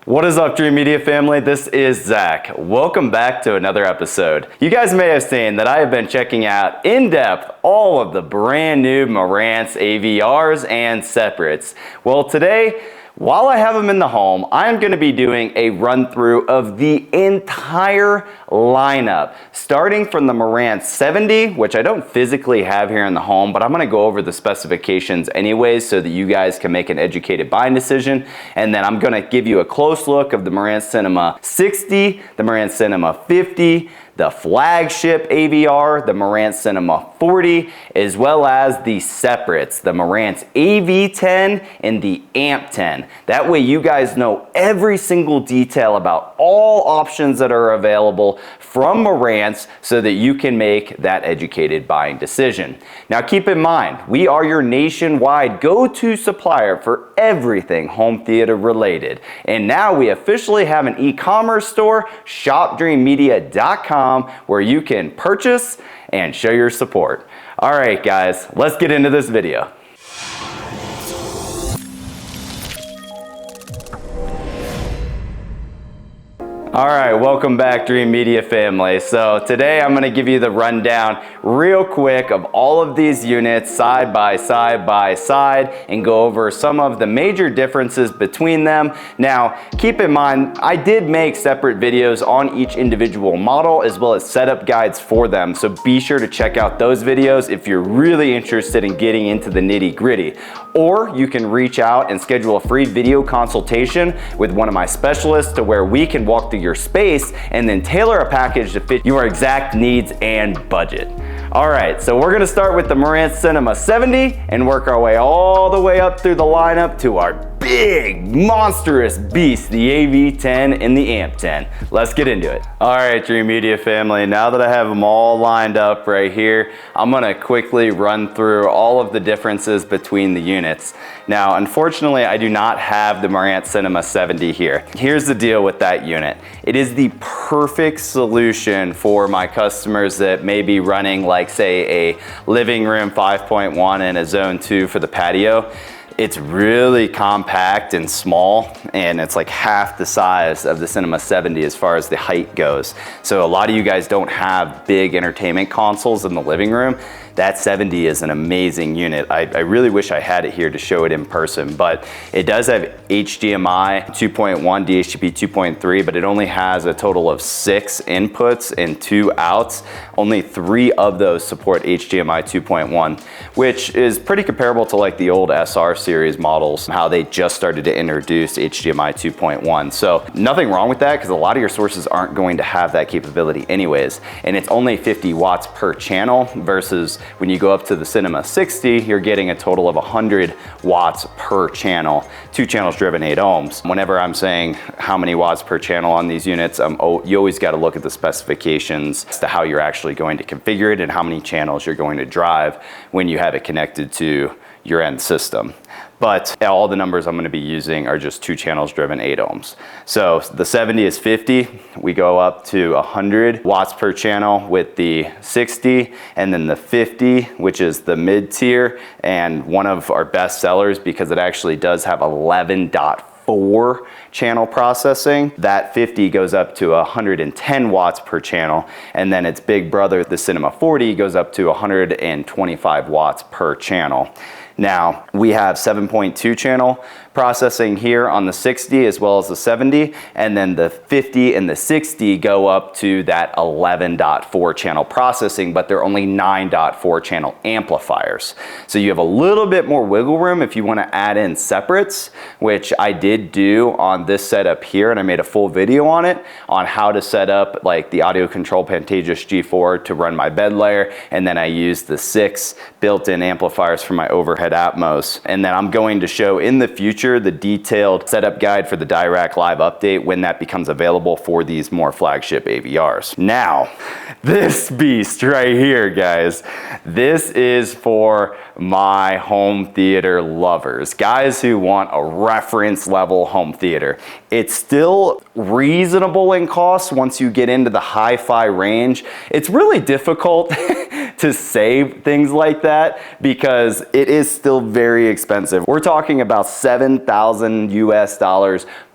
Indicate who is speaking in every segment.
Speaker 1: What is up, Dreamedia family? This is Zach. Welcome back to another episode. You guys may have seen that I have been checking out in depth all of the brand new Marantz AVRs and separates. Well, today, while I have them in the home, I'm going to be doing a run through of the entire lineup, starting from the Marantz 70, which I don't physically have here in the home, but I'm going to go over the specifications anyways so that you guys can make an educated buying decision. And then I'm going to give you a close look of the Marantz Cinema 60, the Marantz Cinema 50, the flagship AVR, the Marantz Cinema 40, as well as the separates, the Marantz AV10 and the AMP10. That way you guys know every single detail about all options that are available from Marantz so that you can make that educated buying decision. Now keep in mind, we are your nationwide go-to supplier for everything home theater related. And now we officially have an e-commerce store, shopdreamedia.com, where you can purchase and show your support. All right, guys, let's get into this video. All right, welcome back, Dreamedia family. So today I'm gonna give you the rundown real quick of all of these units side by side and go over some of the major differences between them. Now, keep in mind, I did make separate videos on each individual model as well as setup guides for them. So be sure to check out those videos if you're really interested in getting into the nitty-gritty. Or you can reach out and schedule a free video consultation with one of my specialists to where we can walk through your space and then tailor a package to fit your exact needs and budget. All right, so we're gonna start with the Marantz Cinema 70 and work our way all the way up through the lineup to our big, monstrous beast, the AV10 and the AMP10. Let's get into it. All right, Dreamedia family, now that I have them all lined up right here, I'm gonna quickly run through all of the differences between the units. Now, unfortunately, I do not have the Marantz Cinema 70 here. Here's the deal with that unit. It is the perfect solution for my customers that may be running, like, say, a living room 5.1 and a zone 2 for the patio. It's really compact and small, and it's like half the size of the Cinema 70 as far as the height goes. So a lot of you guys don't have big entertainment consoles in the living room. That 70 is an amazing unit. I really wish I had it here to show it in person, but it does have HDMI 2.1, DHCP 2.3, but it only has a total of 6 inputs and 2 outs. Only 3 of those support HDMI 2.1, which is pretty comparable to like the old SR series models, how they just started to introduce HDMI 2.1. So nothing wrong with that because a lot of your sources aren't going to have that capability anyways. And it's only 50 watts per channel versus when you go up to the Cinema 60, you're getting a total of 100 watts per channel, 2 channels driven 8 ohms. Whenever I'm saying how many watts per channel on these units, you always got to look at the specifications as to how you're actually going to configure it and how many channels you're going to drive when you have it connected to your end system. But all the numbers I'm going to be using are just 2 channels driven 8 ohms. So the 70 is 50. We go up to 100 watts per channel with the 60, and then the 50, which is the mid tier and one of our best sellers because it actually does have 11.4 channel processing. That 50 goes up to 110 watts per channel, and then its big brother, the Cinema 40, goes up to 125 watts per channel. Now, we have 7.2 channel processing here on the 60 as well as the 70, and then the 50 and the 60 go up to that 11.4 channel processing, but they're only 9.4 channel amplifiers. So you have a little bit more wiggle room if you want to add in separates, which I did do on this setup here, and I made a full video on it on how to set up like the audio control Pantages G4 to run my bed layer, and then I used the 6 built-in amplifiers for my overhead Atmos. And then I'm going to show in the future the detailed setup guide for the Dirac Live update when that becomes available for these more flagship AVRs. Now, this beast right here, guys, this is for my home theater lovers, guys who want a reference level home theater. It's still reasonable in cost once you get into the hi-fi range. It's really difficult to save things like that because it is still very expensive. We're talking about $7,000 US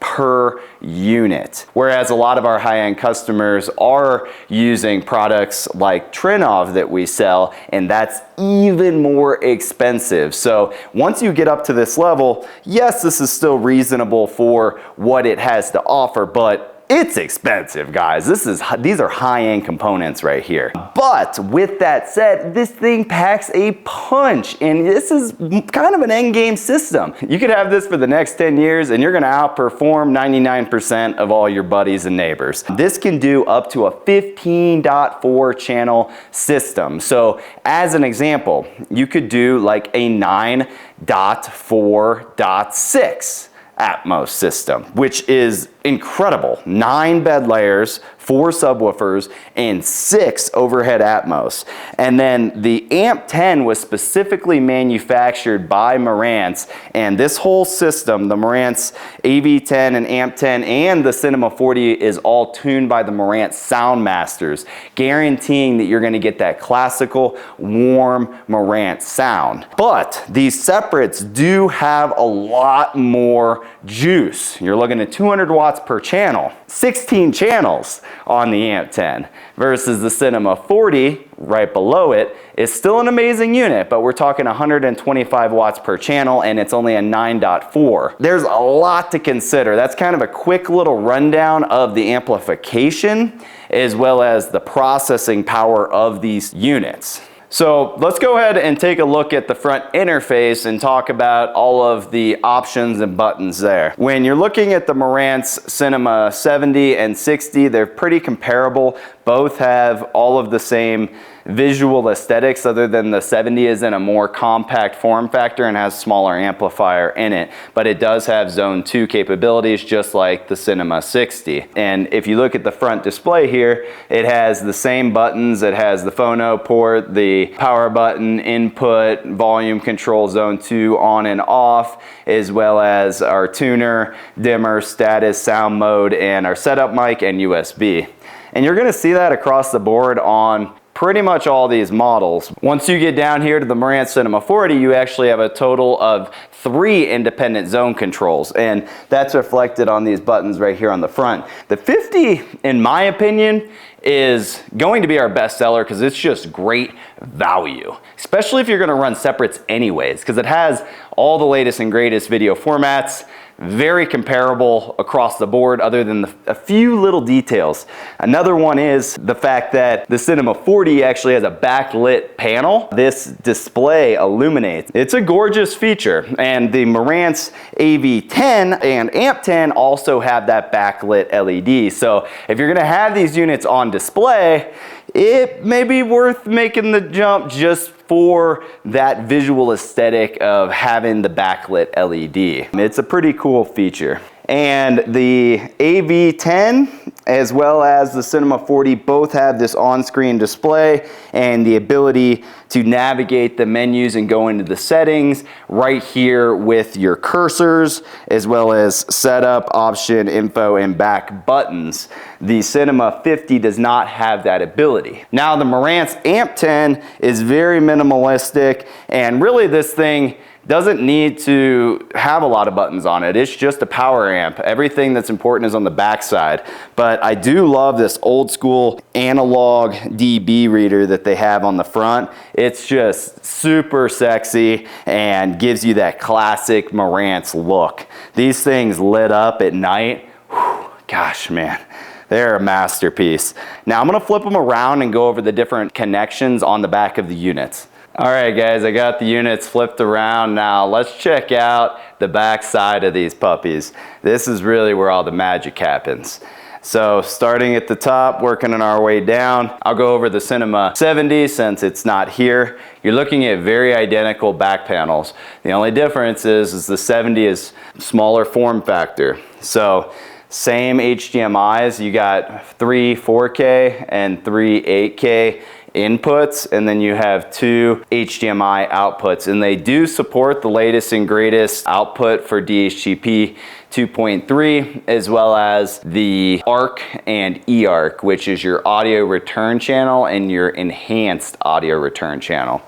Speaker 1: per unit. Whereas a lot of our high-end customers are using products like Trinnov that we sell, and that's even more expensive. So once you get up to this level, yes, this is still reasonable for what it has to offer, but it's expensive, guys. These are high-end components right here. But with that said, this thing packs a punch, and this is kind of an end game system. You could have this for the next 10 years and you're gonna outperform 99% of all your buddies and neighbors. This can do up to a 15.4 channel system. So as an example, you could do like a 9.4.6 Atmos system, which is incredible. 9 bed layers, 4 subwoofers, and 6 overhead Atmos. And then the AMP10 was specifically manufactured by Marantz, and this whole system, the Marantz AV10 and AMP10 and the Cinema 40, is all tuned by the Marantz sound masters, guaranteeing that you're gonna get that classical, warm Marantz sound. But these separates do have a lot more juice. You're looking at 200 watts per channel, 16 channels on the AMP10 versus the Cinema 40 right below it is still an amazing unit, but we're talking 125 watts per channel and it's only a 9.4. There's a lot to consider. That's kind of a quick little rundown of the amplification as well as the processing power of these units. So let's go ahead and take a look at the front interface and talk about all of the options and buttons there. When you're looking at the Marantz Cinema 70 and 60, they're pretty comparable. Both have all of the same visual aesthetics, other than the 70 is in a more compact form factor and has smaller amplifier in it, but it does have zone 2 capabilities just like the Cinema 60. And if you look at the front display here, it has the same buttons. It has the phono port, the power button, input, volume control, zone 2 on and off, as well as our tuner, dimmer, status, sound mode, and our setup mic and USB. And you're gonna see that across the board on pretty much all these models. Once you get down here to the Marantz Cinema 40, you actually have a total of 3 independent zone controls, and that's reflected on these buttons right here on the front. The 50, in my opinion, is going to be our best seller because it's just great value, especially if you're gonna run separates anyways, because it has all the latest and greatest video formats, very comparable across the board other than a few little details. Another one is the fact that the Cinema 40 actually has a backlit panel. This display illuminates. It's a gorgeous feature, and the Marantz AV10 and AMP10 also have that backlit LED. So if you're gonna have these units on display, it may be worth making the jump just for that visual aesthetic of having the backlit LED. It's a pretty cool feature. And the AV10 as well as the Cinema 40 both have this on-screen display and the ability to navigate the menus and go into the settings right here with your cursors, as well as setup, option, info, and back buttons. The Cinema 50 does not have that ability. Now the Marantz AMP10 is very minimalistic, and really this thing doesn't need to have a lot of buttons on it. It's just a power amp. Everything that's important is on the back side. But I do love this old school analog DB reader that they have on the front. It's just super sexy and gives you that classic Marantz look. These things lit up at night, whew, gosh man, they're a masterpiece. Now I'm gonna flip them around and go over the different connections on the back of the units. All right guys, I got the units flipped around. Now let's check out the back side of these puppies. This is really where all the magic happens. So starting at the top, working on our way down, I'll go over the Cinema 70 since it's not here. You're looking at very identical back panels. The only difference is the 70 is smaller form factor. So same HDMIs, you got 3 4K and 3 8K inputs, and then you have 2 HDMI outputs, and they do support the latest and greatest output for DHCP 2.3 as well as the ARC and eARC, which is your audio return channel and your enhanced audio return channel.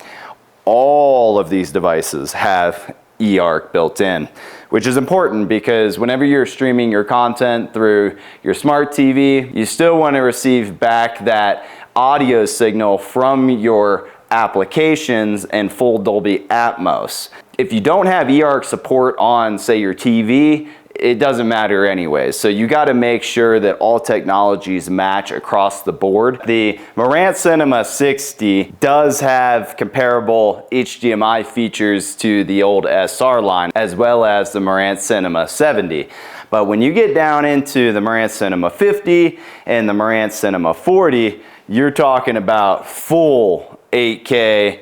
Speaker 1: All of these devices have eARC built in, which is important because whenever you're streaming your content through your smart TV, you still want to receive back that audio signal from your applications and full Dolby Atmos. If you don't have eARC support on, say, your TV, it doesn't matter anyways. So you got to make sure that all technologies match across the board. The Marantz Cinema 60 does have comparable HDMI features to the old SR line, as well as the Marantz Cinema 70. But when you get down into the Marantz Cinema 50 and the Marantz Cinema 40, you're talking about full 8K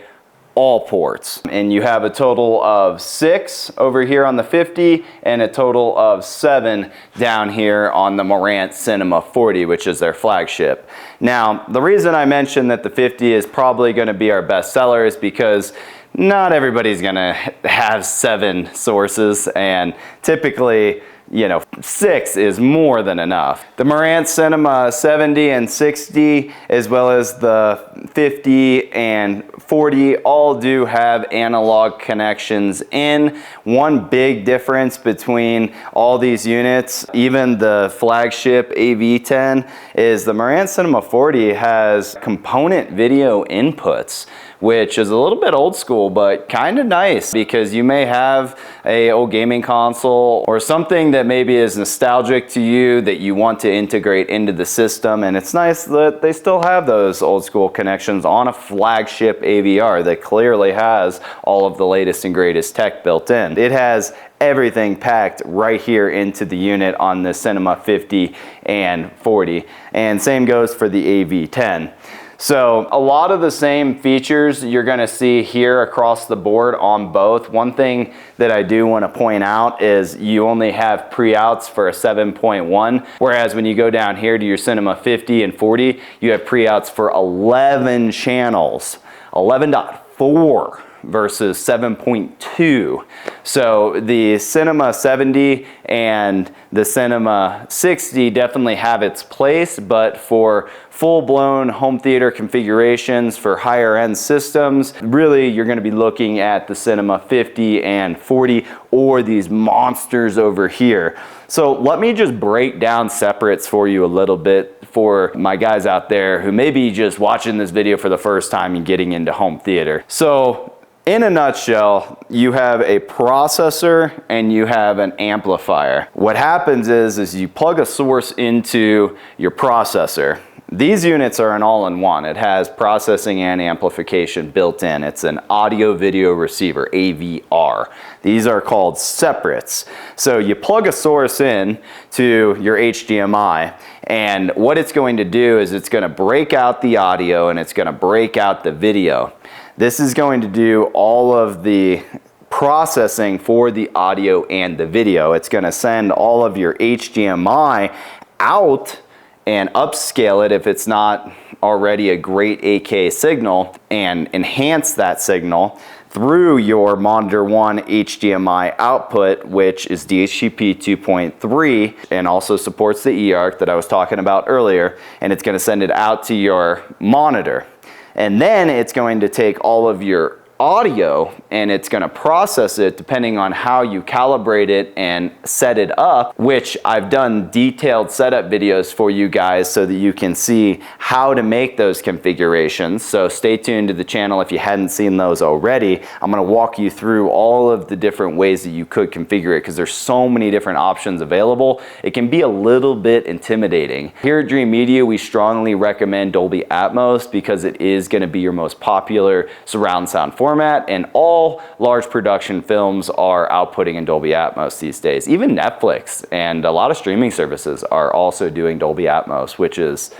Speaker 1: all ports, and you have a total of 6 over here on the 50 and a total of 7 down here on the Marantz Cinema 40, which is their flagship. Now, the reason I mentioned that the 50 is probably going to be our best seller is because not everybody's going to have 7 sources, and typically, you know, 6 is more than enough. The Marantz Cinema 70 and 60, as well as the 50 and 40, all do have analog connections in. One big difference between all these units, even the flagship AV10, is the Marantz Cinema 40 has component video inputs, which is a little bit old school, but kind of nice, because you may have a old gaming console or something that maybe is nostalgic to you that you want to integrate into the system, and it's nice that they still have those old school connections on a flagship AVR that clearly has all of the latest and greatest tech built in. It has everything packed right here into the unit on the Cinema 50 and 40, and same goes for the AV10. So a lot of the same features you're going to see here across the board on both. One thing that I do want to point out is you only have pre-outs for a 7.1, whereas when you go down here to your Cinema 50 and 40, you have pre-outs for 11 channels, 11.4 versus 7.2. So the Cinema 70 and the Cinema 60 definitely have its place, but for full-blown home theater configurations for higher end systems, really you're going to be looking at the Cinema 50 and 40 or these monsters over here. So let me just break down separates for you a little bit for my guys out there who may be just watching this video for the first time and getting into home theater. So in a nutshell, you have a processor and you have an amplifier. What happens is you plug a source into your processor. These units are an all-in-one. It has processing and amplification built in. It's an audio video receiver, AVR. These are called separates. So you plug a source in to your HDMI, and what it's going to do is it's going to break out the audio and it's going to break out the video. This is going to do all of the processing for the audio and the video. It's going to send all of your HDMI out and upscale it if it's not already a great 8K signal, and enhance that signal through your monitor 1 HDMI output, which is DHCP 2.3 and also supports the eARC that I was talking about earlier, and it's going to send it out to your monitor. And then it's going to take all of your audio and it's going to process it depending on how you calibrate it and set it up, which I've done detailed setup videos for you guys so that you can see how to make those configurations. So stay tuned to the channel if you hadn't seen those already. I'm going to walk you through all of the different ways that you could configure it, because there's so many different options available. It can be a little bit intimidating. Here at Dreamedia, we strongly recommend Dolby Atmos because it is going to be your most popular surround sound format, and all large production films are outputting in Dolby Atmos these days. Even Netflix and a lot of streaming services are also doing Dolby Atmos, which is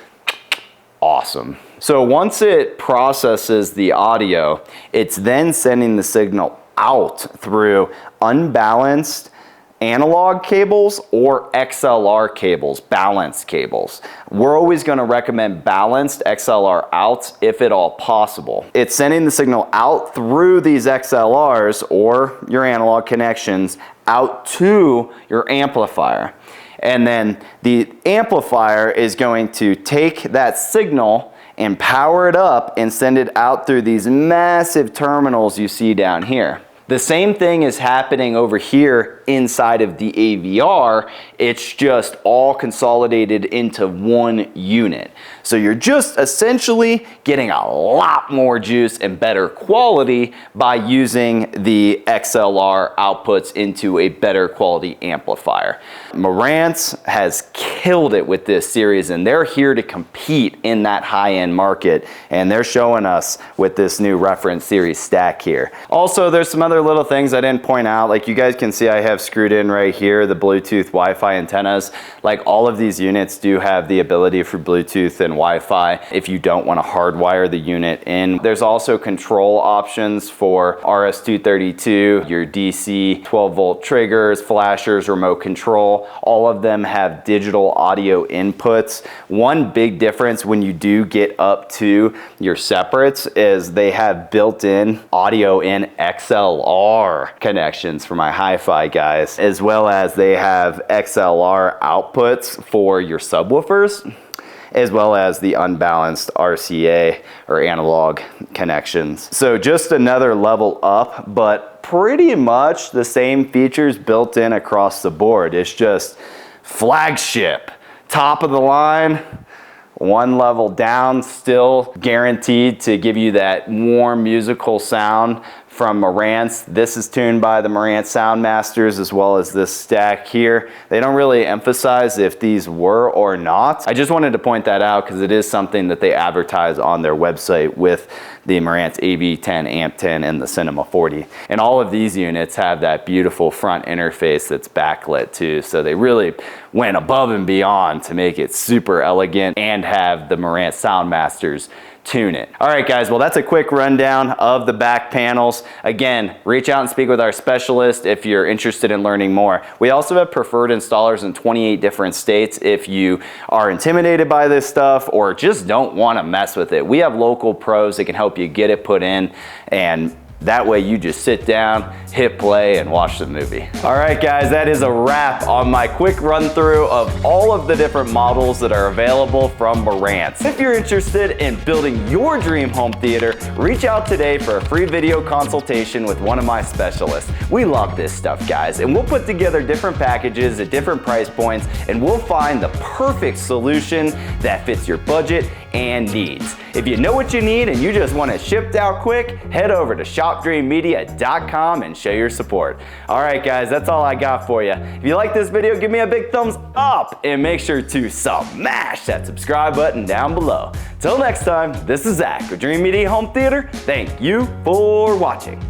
Speaker 1: awesome. So once it processes the audio, it's then sending the signal out through unbalanced analog cables or XLR cables, balanced cables. We're always going to recommend balanced XLR outs if at all possible. It's sending the signal out through these XLRs or your analog connections out to your amplifier. And then the amplifier is going to take that signal and power it up and send it out through these massive terminals you see down here. The same thing is happening over here inside of the AVR. It's just all consolidated into one unit. So you're just essentially getting a lot more juice and better quality by using the XLR outputs into a better quality amplifier. Marantz has killed it with this series, and they're here to compete in that high-end market, and they're showing us with this new reference series stack here. Also, there's some other little things I didn't point out. Like you guys can see, I have screwed in right here the Bluetooth Wi-Fi antennas. Like all of these units do have the ability for Bluetooth and Wi-Fi if you don't want to hardwire the unit in. There's also control options for RS-232, your DC 12 volt triggers, flashers, remote control. All of them have digital audio inputs. One big difference when you do get up to your separates is they have built-in audio in XLR connections for my hi-fi guys, as well as they have XLR outputs for your subwoofers, as well as the unbalanced RCA or analog connections. So just another level up, but pretty much the same features built in across the board. It's just flagship, top of the line, one level down, still guaranteed to give you that warm musical sound from Marantz. This is tuned by the Marantz Soundmasters, as well as this stack here. They don't really emphasize if these were or not. I just wanted to point that out because it is something that they advertise on their website with the Marantz AV10, AMP10, and the Cinema 40. And all of these units have that beautiful front interface that's backlit too. So they really went above and beyond to make it super elegant and have the Marantz Soundmasters tune it. All right guys, well that's a quick rundown of the back panels. Again, reach out and speak with our specialist if you're interested in learning more. We also have preferred installers in 28 different states if you are intimidated by this stuff or just don't want to mess with it. We have local pros that can help you get it put in, and that way you just sit down, hit play, and watch the movie. All right guys, that is a wrap on my quick run through of all of the different models that are available from Marantz. If you're interested in building your dream home theater, reach out today for a free video consultation with one of my specialists. We love this stuff guys, and we'll put together different packages at different price points, and we'll find the perfect solution that fits your budget and needs. If you know what you need and you just want it shipped out quick, head over to shopdreamedia.com and show your support. All right guys, that's all I got for you. If you like this video, give me a big thumbs up and make sure to smash that subscribe button down below. Till next time, this is Zach with Dreamedia Home Theater. Thank you for watching.